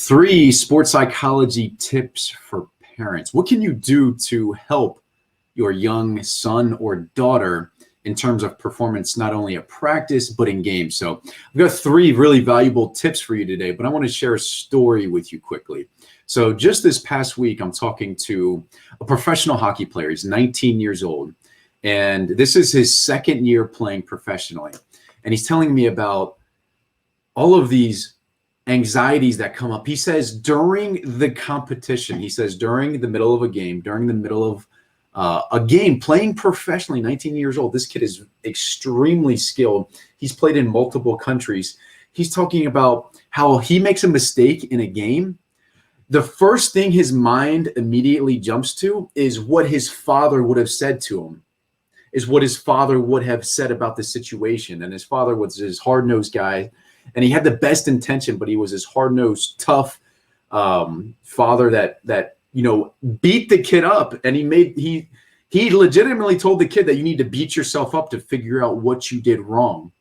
3 sports psychology tips for parents. What can you do to help your young son or daughter in terms of performance, not only at practice, but in games? So I've got 3 really valuable tips for you today, but I want to share a story with you quickly. So just this past week, I'm talking to a professional hockey player. He's 19 years old, and this is his second year playing professionally. And he's telling me about all of these anxieties that come up. He says during the competition, he says during the middle of a game, during the middle of a game, playing professionally, 19 years old, this kid is extremely skilled. He's played in multiple countries. He's talking about how he makes a mistake in a game. The first thing his mind immediately jumps to is what his father would have said to him, is what his father would have said about the situation. And his father was his hard-nosed guy, and he had the best intention, but he was this hard-nosed, tough father that beat the kid up. And he legitimately told the kid that you need to beat yourself up to figure out what you did wrong.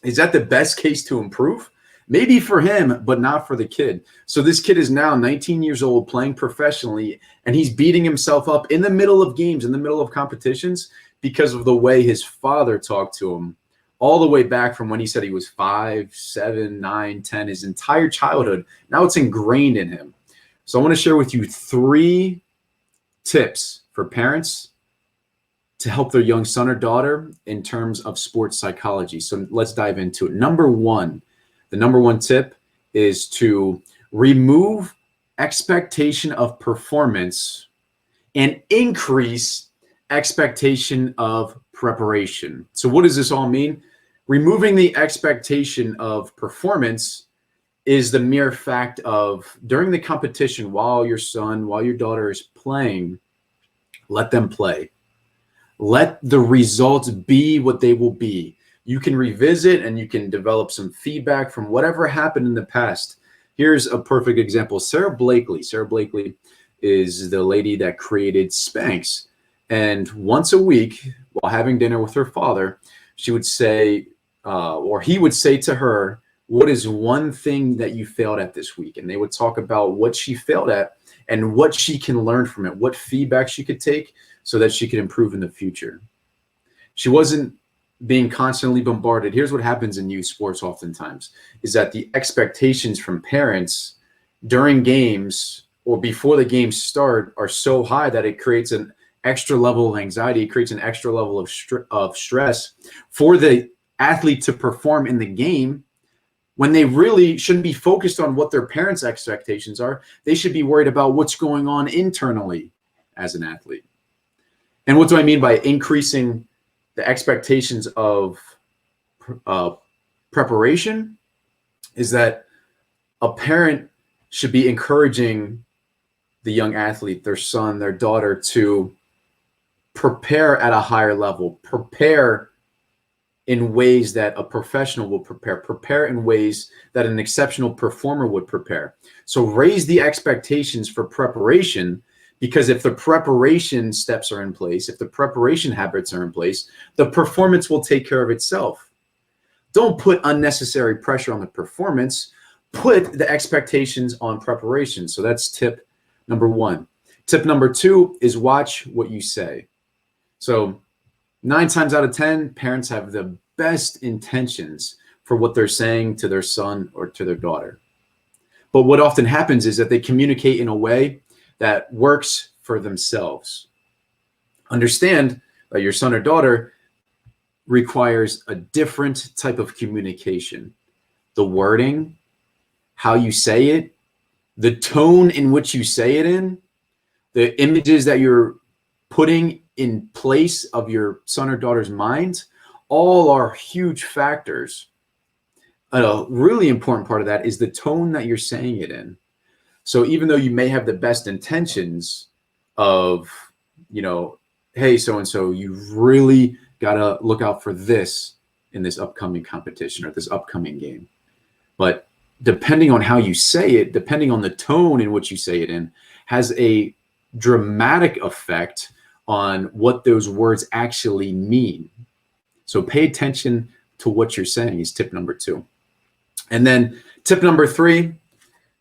Is that the best case to improve? Maybe for him, but not for the kid. So this kid is now 19 years old, playing professionally, and he's beating himself up in the middle of games, in the middle of competitions, because of the way his father talked to him all the way back from when he said he was 5, 7, 9, 10, his entire childhood. Now it's ingrained in him. So I want to share with you 3 tips for parents to help their young son or daughter in terms of sports psychology. So let's dive into it. The number one tip is to remove expectation of performance and increase expectation of preparation. So what does this all mean? Removing the expectation of performance is the mere fact of during the competition, while your son, while your daughter is playing, let them play. Let the results be what they will be. You can revisit and you can develop some feedback from whatever happened in the past. Here's a perfect example. Sarah Blakely. Sarah Blakely is the lady that created Spanx. And once a week, while having dinner with her father, she would say, or he would say to her, what is one thing that you failed at this week? And they would talk about what she failed at and what she can learn from it, what feedback she could take so that she could improve in the future. She wasn't being constantly bombarded. Here's what happens in youth sports oftentimes, is that the expectations from parents during games or before the games start are so high that it creates an extra level of anxiety. It creates an extra level of stress for the athlete to perform in the game, when they really shouldn't be focused on what their parents' expectations are. They should be worried about what's going on internally as an athlete. And what do I mean by increasing the expectations of preparation? Is that a parent should be encouraging the young athlete, their son, their daughter, to prepare at a higher level, prepare in ways that a professional will prepare in ways that an exceptional performer would prepare. So raise the expectations for preparation, because if the preparation steps are in place, if the preparation habits are in place, the performance will take care of itself. Don't put unnecessary pressure on the performance. Put the expectations on preparation. So that's tip number 1. Tip number 2 is watch what you say. So 9 times out of 10, parents have the best intentions for what they're saying to their son or to their daughter. But what often happens is that they communicate in a way that works for themselves. Understand that your son or daughter requires a different type of communication. The wording, how you say it, the tone in which you say it in, the images that you're putting in place of your son or daughter's mind, all are huge factors. A really important part of that is the tone that you're saying it in. So even though you may have the best intentions of, hey, so-and-so, you really got to look out for this in this upcoming competition or this upcoming game. But depending on how you say it, depending on the tone in which you say it in, has a dramatic effect on what those words actually mean. So pay attention to what you're saying is tip number 2. And then tip number 3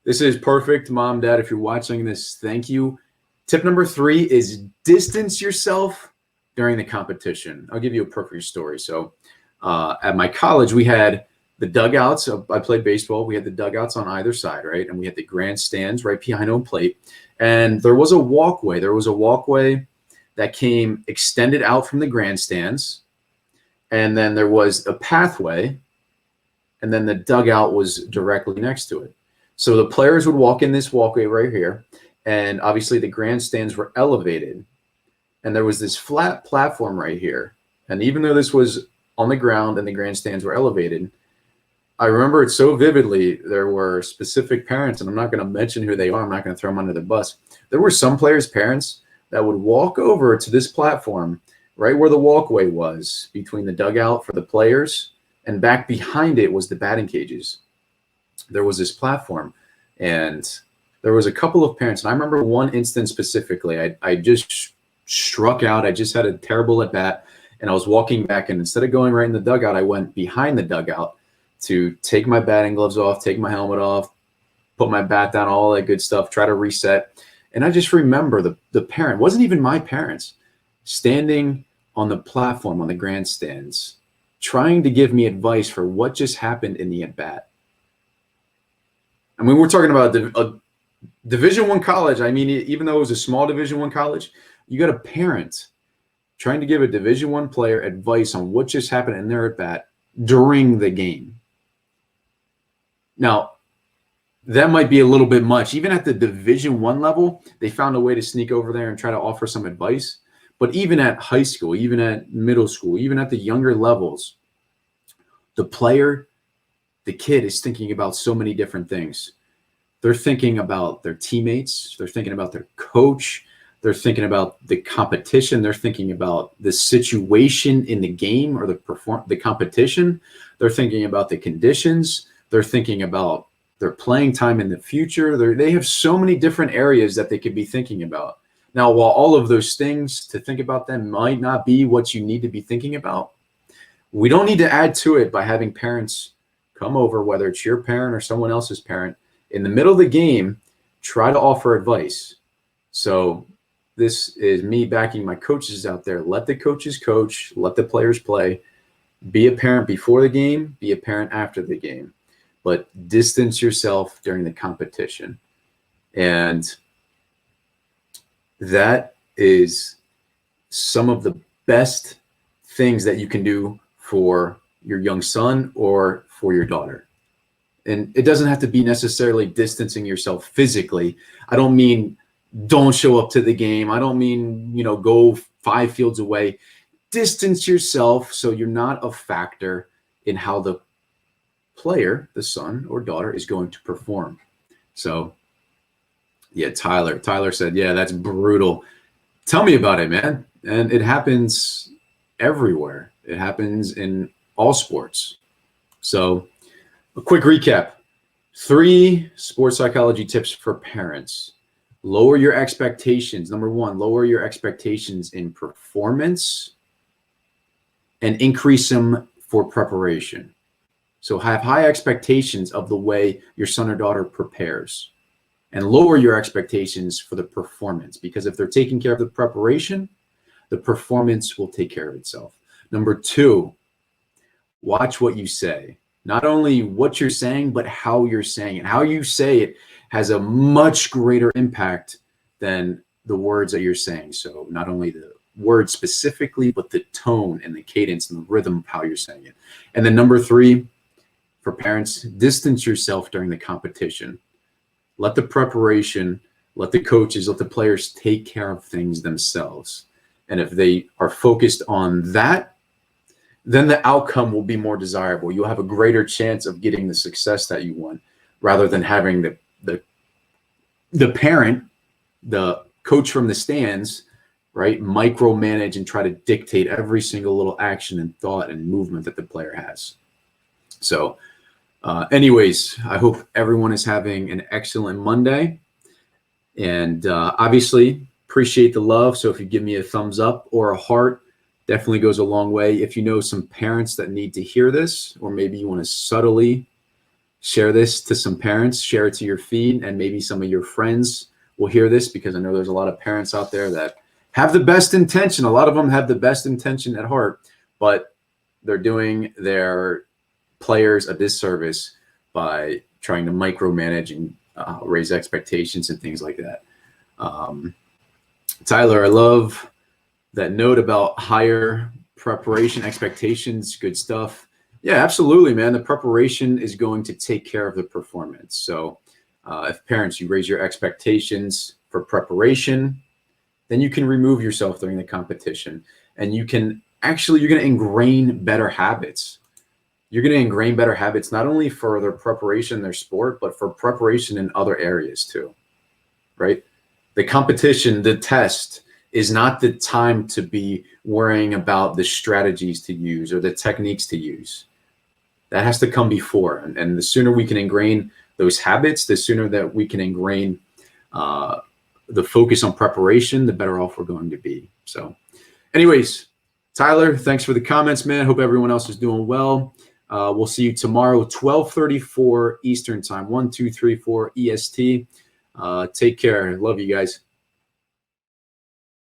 This is perfect, mom, dad. If you're watching this, thank you. Tip number 3 is distance yourself during the competition. I'll give you a perfect story. So at my college, we had the dugouts. I played baseball. We had the dugouts on either side, right? And we had the grandstands right behind home plate. And there was a walkway. There was a walkway that came extended out from the grandstands. And then there was a pathway. And then the dugout was directly next to it. So the players would walk in this walkway right here. And obviously the grandstands were elevated. And there was this flat platform right here. And even though this was on the ground and the grandstands were elevated, I remember it so vividly. There were specific parents, and I'm not going to mention who they are. I'm not going to throw them under the bus. There were some players' parents that would walk over to this platform right where the walkway was between the dugout for the players, and back behind it was the batting cages. There was this platform, and there was a couple of parents. And I remember one instance specifically. I just struck out. I just had a terrible at bat, and I was walking back, and instead of going right in the dugout, I went behind the dugout to take my batting gloves off, take my helmet off, put my bat down, all that good stuff, try to reset. And I just remember the parent, wasn't even my parents, standing on the platform on the grandstands, trying to give me advice for what just happened in the at-bat. I mean, we're talking about a Division I college. I mean, even though it was a small Division I college, you got a parent trying to give a Division I player advice on what just happened in their at-bat during the game. Now, that might be a little bit much. Even at the Division I level, they found a way to sneak over there and try to offer some advice. But even at high school, even at middle school, even at the younger levels, the player, the kid is thinking about so many different things. They're thinking about their teammates. They're thinking about their coach. They're thinking about the competition. They're thinking about the situation in the game or the competition. They're thinking about the conditions. They're thinking about their playing time in the future. They have so many different areas that they could be thinking about. Now, while all of those things to think about them might not be what you need to be thinking about, we don't need to add to it by having parents come over, whether it's your parent or someone else's parent, in the middle of the game, try to offer advice. So this is me backing my coaches out there. Let the coaches coach, let the players play. Be a parent before the game, be a parent after the game. But distance yourself during the competition. And that is some of the best things that you can do for your young son or for your daughter. And it doesn't have to be necessarily distancing yourself physically. I don't mean don't show up to the game. I don't mean, go 5 fields away. Distance yourself so you're not a factor in how the player, the son or daughter, is going to perform. So yeah, Tyler said, yeah, that's brutal. Tell me about it, man. And it happens everywhere. It happens in all sports. So a quick recap: 3 sports psychology tips for parents. Lower your expectations. Number 1, lower your expectations in performance and increase them for preparation. So have high expectations of the way your son or daughter prepares, and lower your expectations for the performance, because if they're taking care of the preparation, the performance will take care of itself. Number 2, watch what you say. Not only what you're saying, but how you're saying it. How you say it has a much greater impact than the words that you're saying. So not only the words specifically, but the tone and the cadence and the rhythm of how you're saying it. And then number 3, for parents, distance yourself during the competition. Let the preparation, let the coaches, let the players take care of things themselves. And if they are focused on that, then the outcome will be more desirable. You'll have a greater chance of getting the success that you want, rather than having the parent, the coach from the stands, right, micromanage and try to dictate every single little action and thought and movement that the player has. So anyways, I hope everyone is having an excellent Monday. And obviously, appreciate the love. So if you give me a thumbs up or a heart, definitely goes a long way. If you know some parents that need to hear this, or maybe you want to subtly share this to some parents, share it to your feed, and maybe some of your friends will hear this, because I know there's a lot of parents out there that have the best intention. A lot of them have the best intention at heart, but they're doing their players a disservice by trying to micromanage and raise expectations and things like that. Tyler, I love that note about higher preparation expectations. Good stuff. Yeah, absolutely, man. The preparation is going to take care of the performance. So if parents, you raise your expectations for preparation, then you can remove yourself during the competition, and you can actually, you're going to ingrain better habits. You're going to ingrain better habits, not only for their preparation in their sport, but for preparation in other areas too, right? The competition, the test is not the time to be worrying about the strategies to use or the techniques to use. That has to come before. And the sooner we can ingrain those habits, the sooner that we can ingrain the focus on preparation, the better off we're going to be. So anyways, Tyler, thanks for the comments, man. Hope everyone else is doing well. We'll see you tomorrow, 12:34 Eastern time, 1234 EST. Take care. Love you guys.